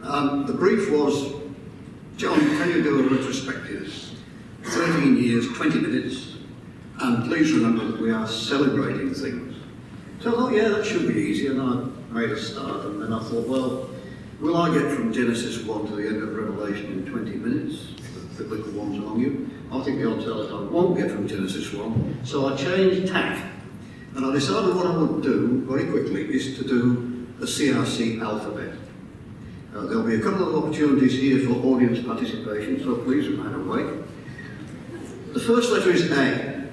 The brief was, John, can you do a retrospective? 13 years, 20 minutes, and please remember that we are celebrating things. So I thought, yeah, that should be easy, and I made a start, and then I thought, well, will I get from Genesis 1 to the end of Revelation in 20 minutes? The biblical ones among you. I think the old tellers I won't get from Genesis 1. So I changed tack, and I decided what I would do very quickly is to do the CRC alphabet. There'll be a couple of opportunities here for audience participation, so please remain awake. The first letter is A.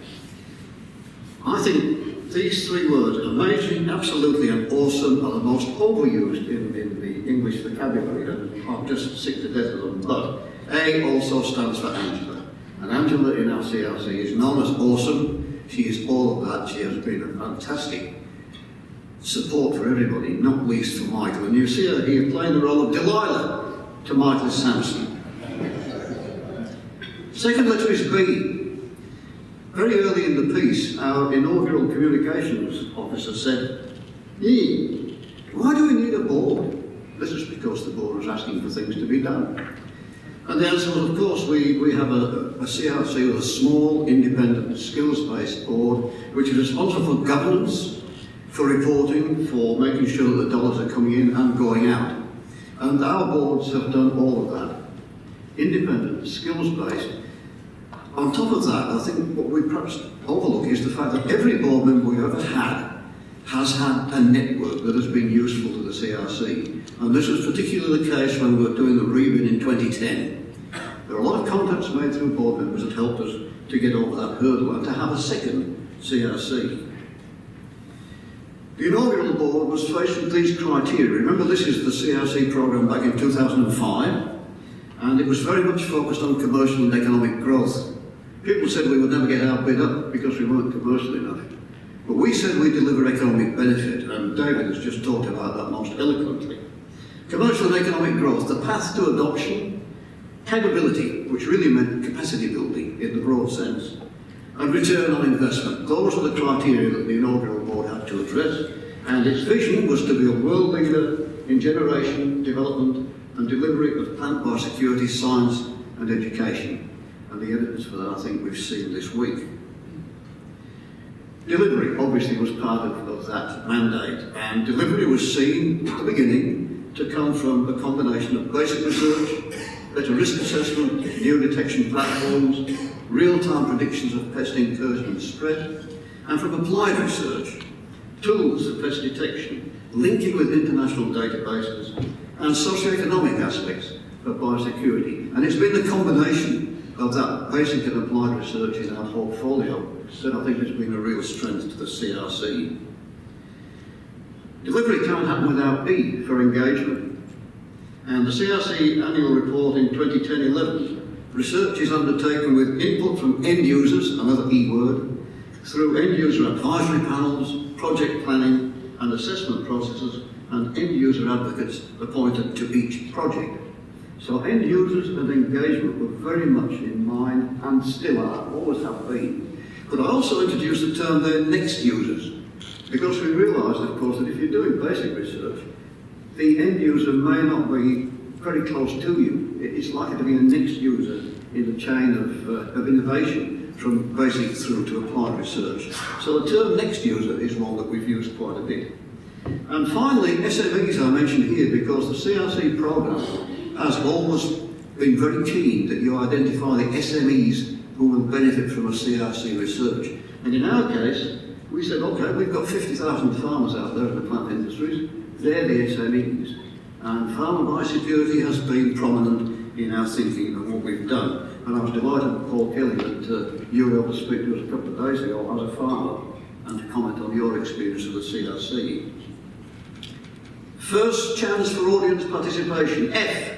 I think these three words, amazing, absolutely, and awesome, are the most overused in the English vocabulary, and I'm just sick to death of them. But A also stands for Angela, and Angela in our CRC is known as awesome. She is all of that. She has been a fantastic support for everybody, not least for Michael. And you see her here playing the role of Delilah to Michael Sampson. Second letter is B. Very early in the piece, our inaugural communications officer said, why do we need a board? This is because the board was asking for things to be done. And the answer was, of course, we have a CRC with a small, independent, skills-based board, which is responsible for governance, for reporting, for making sure that the dollars are coming in and going out. And our boards have done all of that. Independent, skills-based. On top of that, I think what we perhaps overlook is the fact that every board member we've ever had has had a network that has been useful to the CRC. And this was particularly the case when we were doing the rebid in 2010. There are a lot of contacts made through board members that helped us to get over that hurdle and to have a second CRC. The inaugural board was faced with these criteria. Remember, this is the CRC programme back in 2005, and it was very much focused on commercial and economic growth. People said we would never get our bid up because we weren't commercial enough. But we said we deliver economic benefit, and David has just talked about that most eloquently. Commercial and economic growth, the path to adoption, capability, which really meant capacity building in the broad sense, and return on investment. Those are the criteria that the inaugural board had to address, and its vision was to be a world leader in generation, development, and delivery of plant biosecurity, science, and education. And the evidence for that, I think, we've seen this week. Delivery, obviously, was part of that mandate, and delivery was seen at the beginning to come from a combination of basic research, better risk assessment, new detection platforms, real-time predictions of pest incursion and spread, and from applied research, tools for pest detection, linking with international databases, and socio-economic aspects of biosecurity. And it's been the combination of that basic and applied research in our portfolio that I think has been a real strength to the CRC. Delivery can't happen without E for engagement. And the CRC annual report in 2010-11, research is undertaken with input from end users, another E word, through end user advisory panels, project planning and assessment processes, and end user advocates appointed to each project. So end users and engagement were very much in mind, and still are, always have been. But I also introduced the term there, next users, because we realised, of course, that if you're doing basic research, the end user may not be very close to you. It's likely to be a next user in the chain of innovation from basic through to applied research. So the term next user is one that we've used quite a bit. And finally, SMEs I mentioned here because the CRC programme has always been very keen that you identify the SMEs who will benefit from a CRC research. And in our case, we said, okay, we've got 50,000 farmers out there in the plant industries, they're the SMEs. And farmer biosecurity has been prominent in our thinking and what we've done. And I was delighted, Paul Kelly, that you were able to speak to us a couple of days ago as a farmer and to comment on your experience of the CRC. First chance for audience participation, F.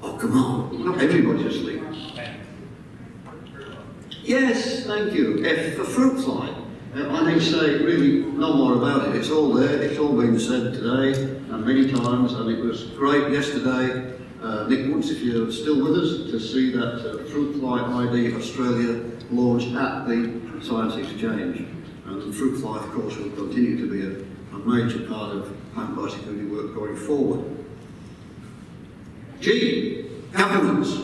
Oh, come on, not everybody's asleep. Yes, thank you. F for fruit fly. I need to say really no more about it. It's all there, it's all been said today and many times, and it was great yesterday. Nick Woods, if you're still with us, to see that Fruit Fly ID Australia launched at the Science Exchange. And fruit fly, of course, will continue to be a major part of plant biosecurity work going forward. G, governments.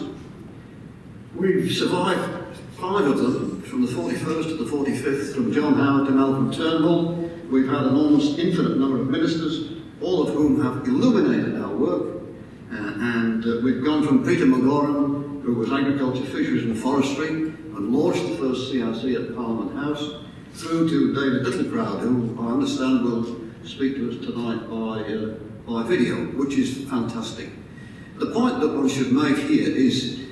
We've survived 5 of them, from the 41st to the 45th, from John Howard to Malcolm Turnbull. We've had an almost infinite number of ministers, all of whom have illuminated our work. We've gone from Peter McGauran, who was Agriculture, Fisheries and Forestry, and launched the first CRC at Parliament House, through to David Littleproud, who I understand will speak to us tonight by video, which is fantastic. The point that one should make here is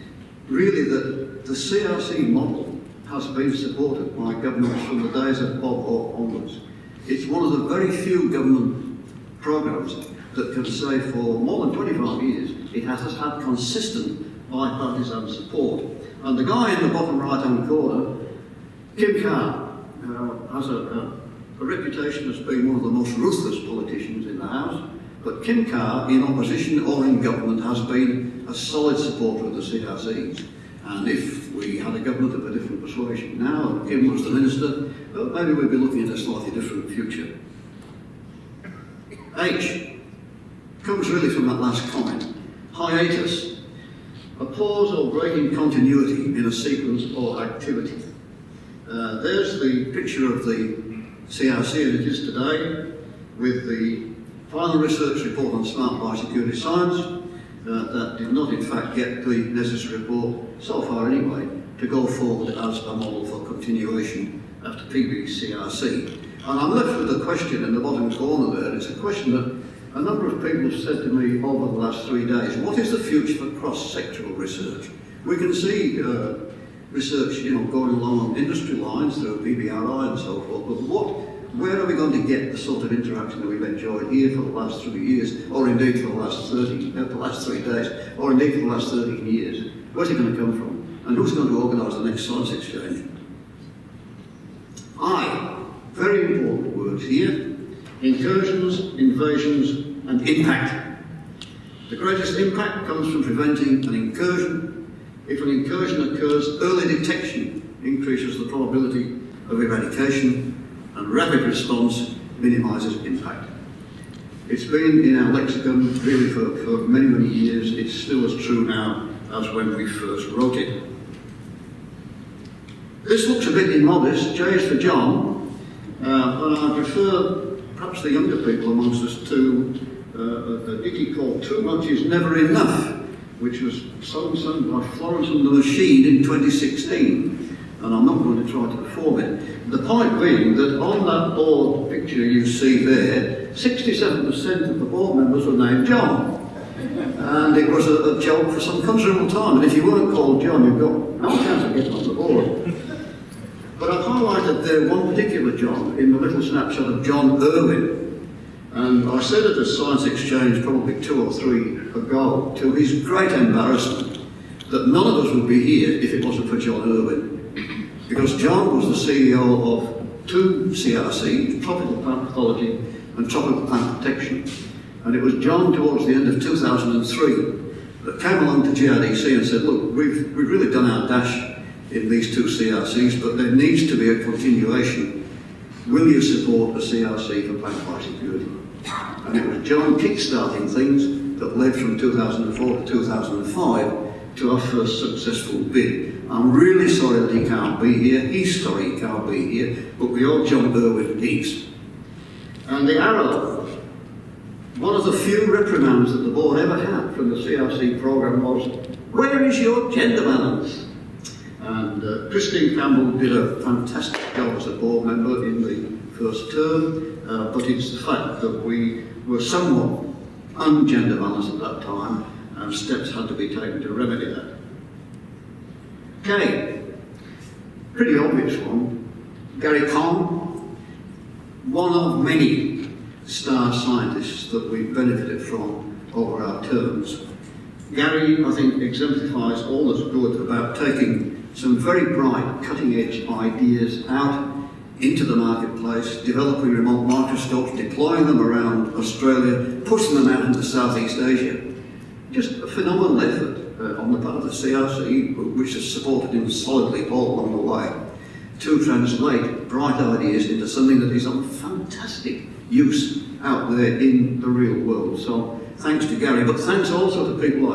really that the CRC model has been supported by governments from the days of Bob Hawke onwards. It's one of the very few government programmes that can say for more than 25 years it has had consistent bipartisan support. And the guy in the bottom right-hand corner, Kim Carr, has a reputation as being one of the most ruthless politicians in the House, but Kim Carr, in opposition or in government, has been a solid supporter of the CRCs. And if we had a government of a different persuasion now, and Kim was the minister, well, maybe we'd be looking at a slightly different future. H comes really from that last comment. Hiatus. A pause or break in continuity in a sequence or activity. There's the picture of the CRC as it is today, with the final research report on smart biosecurity science that did not in fact get the necessary report, so far anyway, to go forward as a model for continuation after PBCRC. And I'm left with a question in the bottom corner there. It's a question that a number of people have said to me over the last 3 days. What is the future for cross-sectoral research? We can see research, going along on industry lines through PBRI and so forth, but where are we going to get the sort of interaction that we've enjoyed here for the last 3 years, or indeed for the last 3 days, or indeed for the last 13 years? Where's it going to come from? And who's going to organise the next science exchange? I, very important words here: incursions, invasions, and impact. The greatest impact comes from preventing an incursion. If an incursion occurs, early detection increases the probability of eradication, and rapid response minimises impact. It's been in our lexicon really for many, many years. It's still as true now as when we first wrote it. This looks a bit immodest. J is for John, and I prefer perhaps the younger people amongst us to a ditty called "Too Much Is Never Enough," which was sung by Florence and the Machine in 2016, and I'm not going to try to perform it. The point being that on that board picture you see there, 67% of the board members were named John. And it was a joke for some considerable time, and if you weren't called John, you've got no chance of getting on the board. But I've highlighted there one particular John in the little snapshot of John Irwin. And I said at a science exchange probably 2 or 3 ago, to his great embarrassment, that none of us would be here if it wasn't for John Irwin. Because John was the CEO of 2 CRC, Tropical Plant Pathology and Tropical Plant Protection. And it was John, towards the end of 2003, that came along to GRDC and said, look, we've really done our dash in these 2 CRCs, but there needs to be a continuation. Will you support a CRC for plant biosecurity? And it was John kick-starting things that led from 2004 to 2005 to our first successful bid. I'm really sorry that he can't be here. He's sorry he can't be here, but we owe John Irwin peace. And the arrow, one of the few reprimands that the board ever had from the CRC programme was, where is your gender balance? And Christine Campbell did a fantastic job as a board member in the first term, but it's the fact that we were somewhat ungender balanced at that time, and steps had to be taken to remedy that. Okay, pretty obvious one. Gary Conn, one of many star scientists that we've benefited from over our terms. Gary, I think, exemplifies all that's good about taking some very bright, cutting-edge ideas out into the marketplace, developing remote microscopes, deploying them around Australia, pushing them out into Southeast Asia. Just a phenomenal effort on the part of the CRC, which has supported him solidly all along the way, to translate bright ideas into something that is of fantastic use out there in the real world. So thanks to Gary, but thanks also to people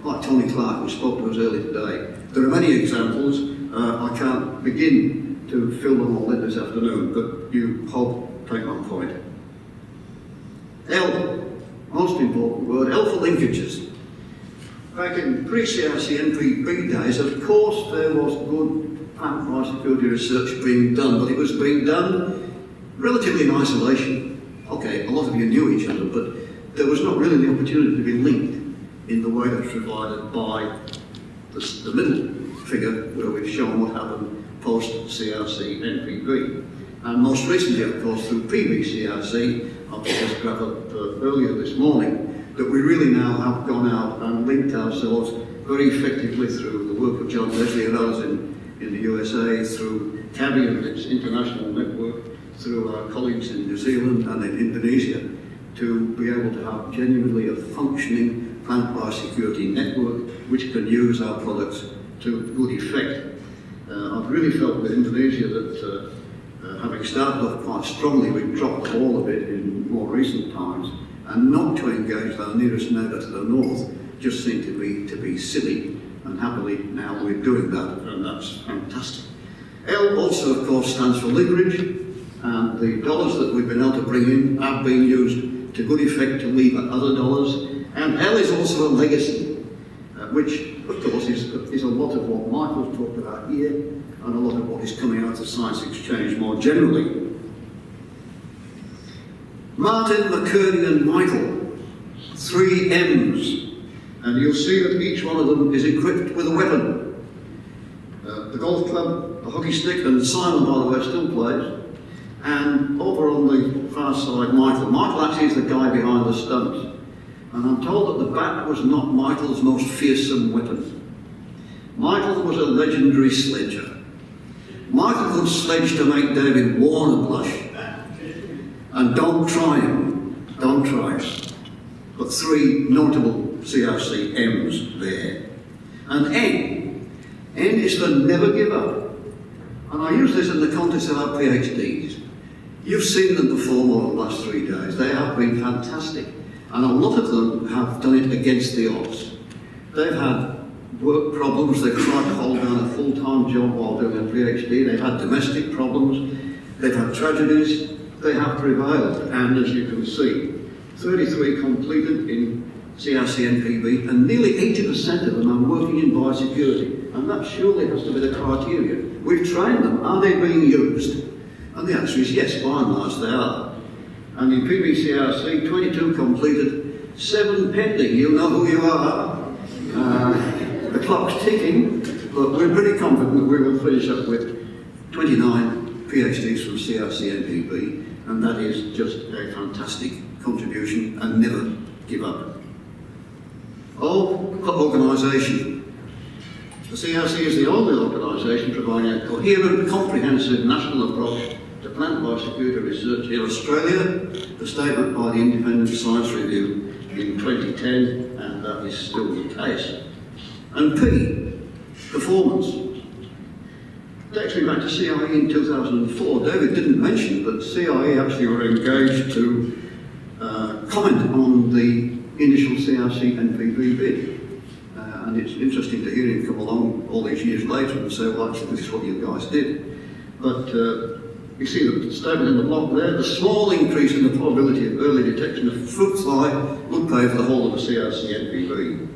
like Tony Clark, who spoke to us earlier today. There are many examples. I can't begin to fill them all in this afternoon, but you hope take my point. L, most important word, L for linkages. Back in pre-CRC NPB days, of course, there was good plant biosecurity research being done, but it was being done relatively in isolation. Okay, a lot of you knew each other, but there was not really the opportunity to be linked in the way that's provided by the middle figure, where we've shown what happened post-CRC NPB. And most recently, of course, through PB-CRC, I put this graph up earlier this morning, that we really now have gone out and linked ourselves very effectively through the work of John Leslie and others in the USA, through CABI and its international network, through our colleagues in New Zealand and in Indonesia, to be able to have genuinely a functioning plant biosecurity network which can use our products to good effect. I've really felt with Indonesia that having started off quite strongly, we've dropped the ball a bit in more recent times, and not to engage our nearest neighbour to the north just seemed to be silly, and happily now we're doing that, and that's fantastic. L also, of course, stands for leverage, and the dollars that we've been able to bring in have been used to good effect to lever other dollars, and L is also a legacy, which, of course, is a lot of what Michael's talked about here, and a lot of what is coming out of Science Exchange more generally. Martin, McCurdy and Michael, 3 M's, and you'll see that each one of them is equipped with a weapon. The golf club, the hockey stick, and Simon, by the way, still plays. And over on the far side, Michael. Michael actually is the guy behind the stumps. And I'm told that the bat was not Michael's most fearsome weapon. Michael was a legendary sledger. Michael could sledge to make David Warner blush. And don't try him, don't try it. But 3 notable CRC M's there. And N is for never give up. And I use this in the context of our PhDs. You've seen them perform over the last 3 days. They have been fantastic. And a lot of them have done it against the odds. They've had work problems, they've tried to hold down a full-time job while doing a PhD, they've had domestic problems, they've had tragedies. They have prevailed, and as you can see, 33 completed in CRC NPB, and nearly 80% of them are working in biosecurity, and that surely has to be the criteria. We've trained them, are they being used? And the answer is yes, by and large they are. And in PB-CRC, 22 completed, 7 pending, you know who you are. The clock's ticking, but we're pretty confident that we will finish up with 29 PhDs from CRC NPB. And that is just a fantastic contribution, and never give up. O for organisation. The CRC is the only organisation providing a coherent, comprehensive national approach to plant biosecurity research in Australia, the statement by the Independent Science Review in 2010, and that is still the case. And P, performance. Takes me back to CIE in 2004. David didn't mention, but CIE actually were engaged to comment on the initial CRC NPB bid. And it's interesting to hear him come along all these years later and say, well, actually, this is what you guys did. But you see the statement in the block there, the small increase in the probability of early detection of fruit fly would pay for the whole of the CRC NPB.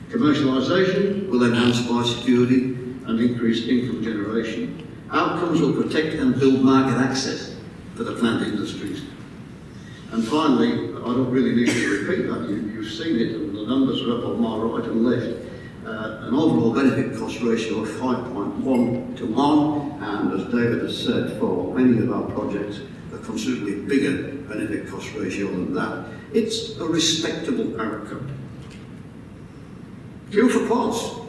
Commercialisation will enhance biosecurity and increase income generation. Outcomes will protect and build market access for the plant industries. And finally, I don't really need to repeat that, you've seen it, and the numbers are up on my right and left. An overall benefit cost ratio of 5.1 to 1, and as David has said, for many of our projects, a considerably bigger benefit cost ratio than that. It's a respectable outcome. Q for Quads.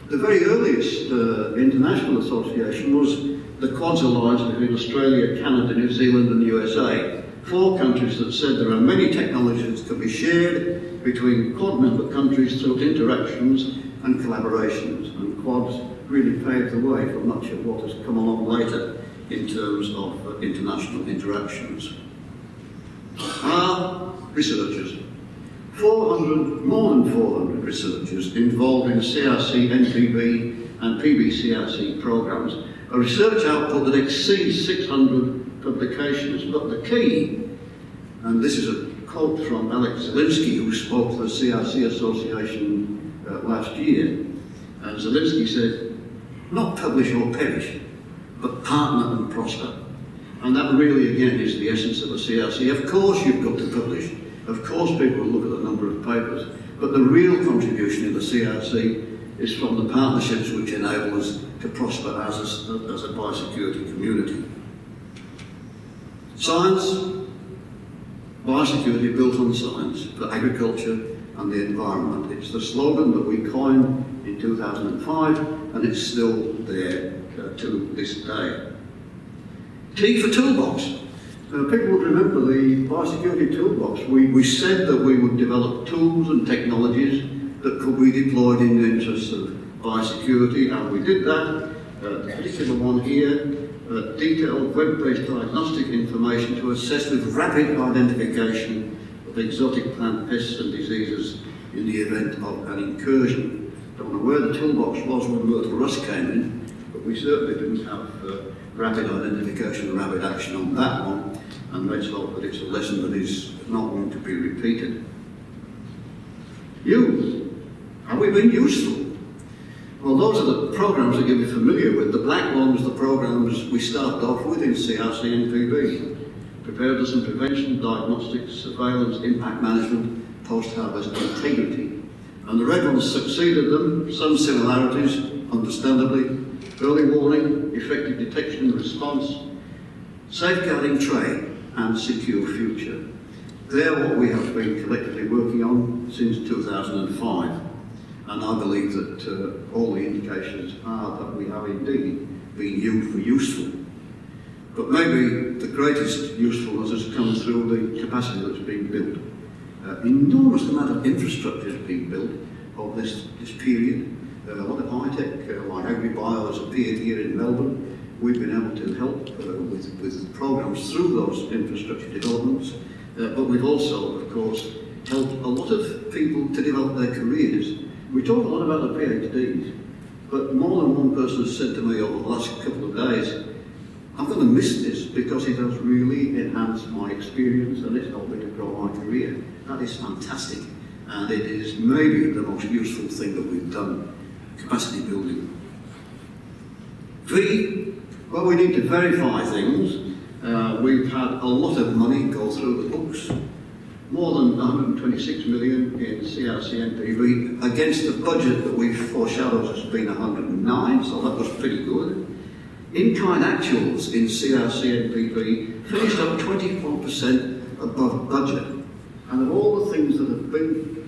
The very earliest international association was the Quads Alliance between Australia, Canada, New Zealand and the USA. 4 countries that said there are many technologies that can be shared between Quad member countries through interactions and collaborations. And Quads really paved the way for much of what has come along later in terms of international interactions. researchers. 400, more than 400 researchers involved in CRC, NPB and PBCRC programs, a research output that exceeds 600 publications. But the key, and this is a quote from Alex Zelinsky, who spoke to the CRC Association last year, and Zelinsky said, not publish or perish, but partner and prosper. And that really, again, is the essence of the CRC. Of course you've got to publish. Of course people will look at the number of papers. But the real contribution in the CRC is from the partnerships which enable us to prosper as a biosecurity community. Science, biosecurity built on science for agriculture and the environment. It's the slogan that we coined in 2005, and it's still there to this day. T for toolbox. People would remember the biosecurity toolbox. We said that we would develop tools and technologies that could be deployed in the interests of biosecurity, and we did that. The particular one here, detailed web-based diagnostic information to assess with rapid identification of exotic plant pests and diseases in the event of an incursion. Don't know where the toolbox was when Myrtle Rust came in, but we certainly didn't have rapid identification and rapid action on that one, and let's hope that it's a lesson that is not going to be repeated. Use. Have we been useful? Well, those are the programs that you'll be familiar with. The black ones, the programs we started off with in CRC and PB. Preparedness and prevention, diagnostics, surveillance, impact management, post-harvest integrity. And the red ones succeeded them, some similarities, understandably. Early warning, effective detection and response, safeguarding trade and secure future. They're what we have been collectively working on since 2005. And I believe that all the indications are that we have indeed been used for useful. But maybe the greatest usefulness has come through the capacity that's been built. Enormous amount of infrastructure has been built over this period. A lot of high-tech, like AgriBio has appeared here in Melbourne. We've been able to help with programs through those infrastructure developments. But we've also, of course, helped a lot of people to develop their careers. We talk a lot about the PhDs, but more than one person has said to me over the last couple of days, I'm going to miss this because it has really enhanced my experience and it's helped me to grow my career. That is fantastic, and it is maybe the most useful thing that we've done, capacity building. V, well, we need to verify things. We've had a lot of money go through the books. More than 126 million in CRC NPB against a budget that we foreshadowed has been 109, so that was pretty good. In-kind actuals in CRC NPB finished up 24% above budget. And of all the things that have been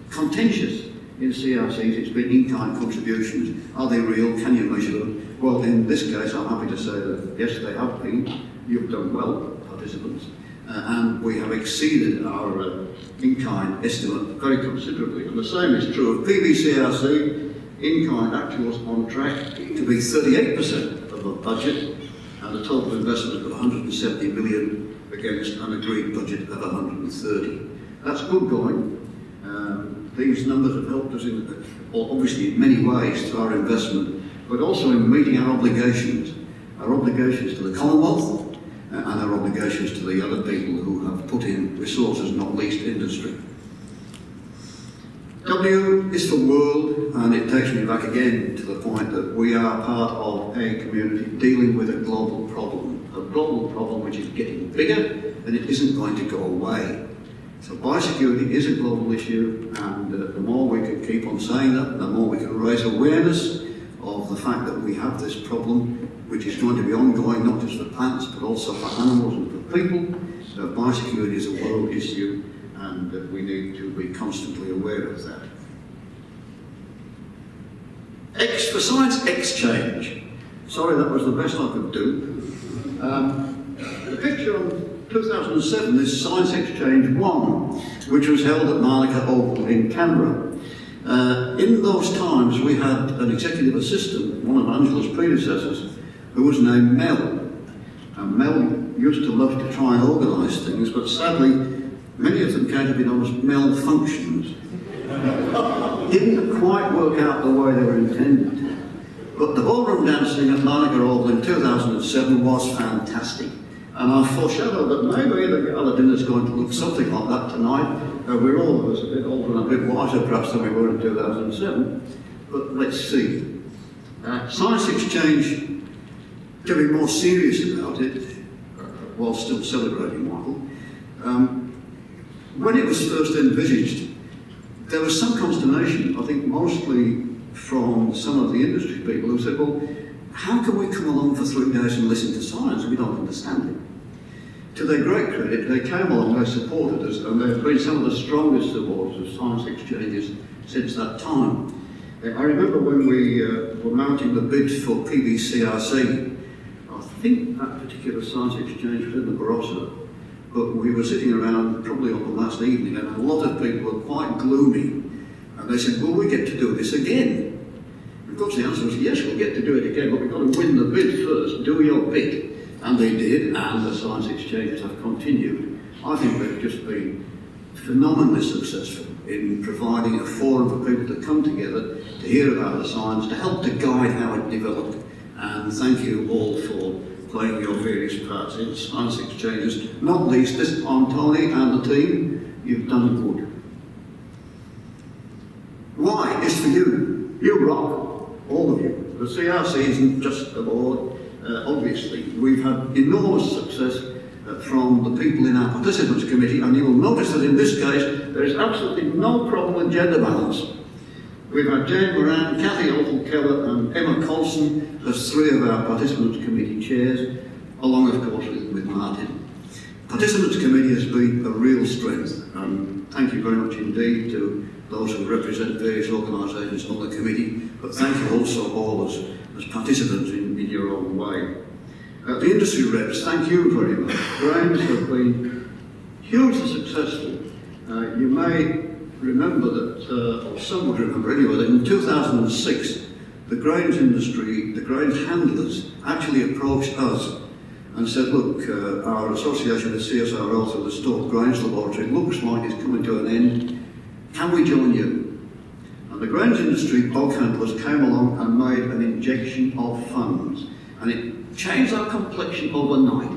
contentious in CRCs, it's been in-kind contributions. Are they real? Can you measure them? Well, in this case, I'm happy to say that yes, they have been. You've done well, participants. And we have exceeded our in-kind estimate very considerably. And the same is true of PBCRC, in-kind actuals on track to be 38% of the budget, and a total investment of 170 million against an agreed budget of 130. That's good going. These numbers have helped us obviously in many ways to our investment, but also in meeting our obligations to the Commonwealth, and our obligations to the other people who have put in resources, not least industry. W is for world, and it takes me back again to the point that we are part of a community dealing with a global problem which is getting bigger and it isn't going to go away. So biosecurity is a global issue, and the more we can keep on saying that, the more we can raise awareness of the fact that we have this problem, which is going to be ongoing, not just for plants, but also for animals and for people. So biosecurity is a world issue, and we need to be constantly aware of that. X for science exchange. Sorry, that was the best I could do. The picture on 2007 is Science Exchange 1, which was held at Marnica Oval in Canberra. In those times, we had an executive assistant, one of Angela's predecessors, who was named Mel. And Mel used to love to try and organise things, but sadly, Many of them came to be known as malfunctions. Didn't quite work out the way they were intended. But the ballroom dancing at Larnaca Oval in 2007 was fantastic. And I foreshadowed that maybe the gala dinner is going to look something like that tonight. We're all of us a bit older and a bit wiser perhaps than we were in 2007. But let's see. Science Exchange, to be more serious about it, while still celebrating Michael, when it was first envisaged, there was some consternation, I think mostly from some of the industry people who said, well, how can we come along for 3 days and listen to science? We don't understand it. To their great credit, they came along, they supported us, and they've been some of the strongest supporters of science exchanges since that time. I remember when we were mounting the bid for PBCRC, I think that particular science exchange was in the Barossa, but we were sitting around probably on the last evening, and a lot of people were quite gloomy, and they said, will we get to do this again? Of course the answer was yes, we'll get to do it again, but we've got to win the bid first, do your bit. And they did, and the science exchanges have continued. I think they've just been phenomenally successful in providing a forum for people to come together, to hear about the science, to help to guide how it developed. And thank you all for playing your various parts in science exchanges, not least this on Tony and the team. You've done good. Why? It's for you. You rock, all of you. The CRC isn't just the board. Obviously, we've had enormous success from the people in our participants committee, and you will notice that in this case there is absolutely no problem with gender balance. We've had Jane Moran, Cathy Othel-Keller and Emma Colson as 3 of our participants committee chairs, along of course with Martin. Participants committee has been a real strength, and thank you very much indeed to those who represent various organisations on the committee, but thank you also all as participants in your own way. The industry reps, thank you very much. Grains have been hugely successful. You may remember that, or some would remember anyway, that in 2006, the grains industry, the grains handlers, actually approached us and said, look, our association with CSRL through the Stoke Grains Laboratory looks like it's coming to an end. Can we join you? And the grains industry bog handlers came along and made an injection of funds, and it changed our complexion overnight.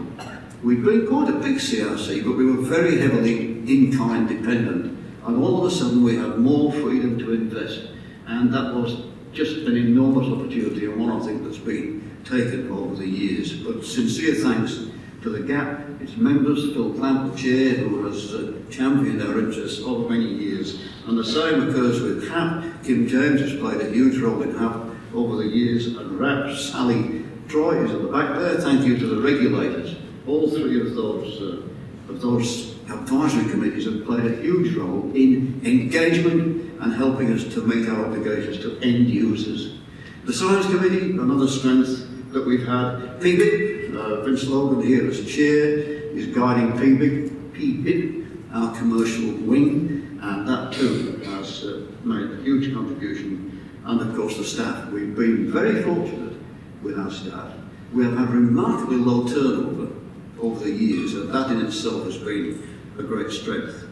We'd been quite a big CRC, but we were very heavily in-kind dependent, and all of a sudden we had more freedom to invest, and that was just an enormous opportunity, and one I think that's been taken over the years. But sincere thanks to the GAP, its members, Phil Clamp, the chair, who has championed our interests over many years. And the same occurs with HAP. Kim James has played a huge role in HAP over the years, and RAP, Sally Troy is at the back there. Thank you to the regulators. All 3 of those advisory committees have played a huge role in engagement and helping us to meet our obligations to end users. The Science Committee, another strength that we've had. PBIC, Vince Logan here as chair, is guiding PBIC, our commercial wing, and that too has made a huge contribution. And of course the staff. We've been very fortunate with our staff. We have had remarkably low turnover over the years, and that in itself has been a great strength.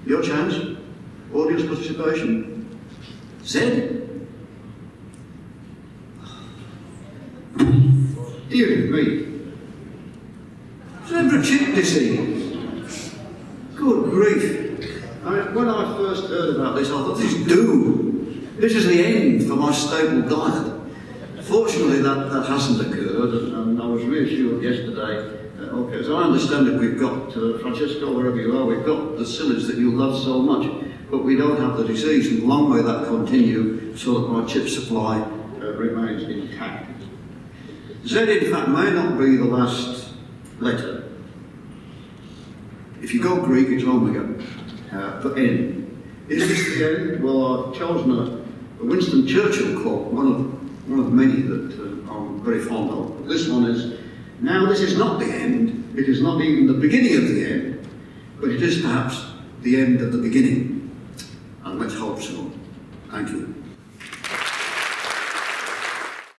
Your chance, audience participation. Zed? Dear me. Zebra chip disease. Good grief. When I first heard about this, I thought, this is doom. This is the end for my stable diet. Fortunately, that hasn't occurred, and I was reassured yesterday. Okay, so I understand that we've got, Francesco, wherever you are, we've got the psyllids that you love so much, but we don't have the disease, and long may that continue so that my chip supply remains intact. Z, in fact, may not be the last letter. If you go Greek, it's omega, but N. Is this the end? Well, I've chosen a Winston Churchill quote, one of many that I'm very fond of. This one is, now this is not the end, it is not even the beginning of the end, but it is perhaps the end of the beginning. And let's hope so. Thank you.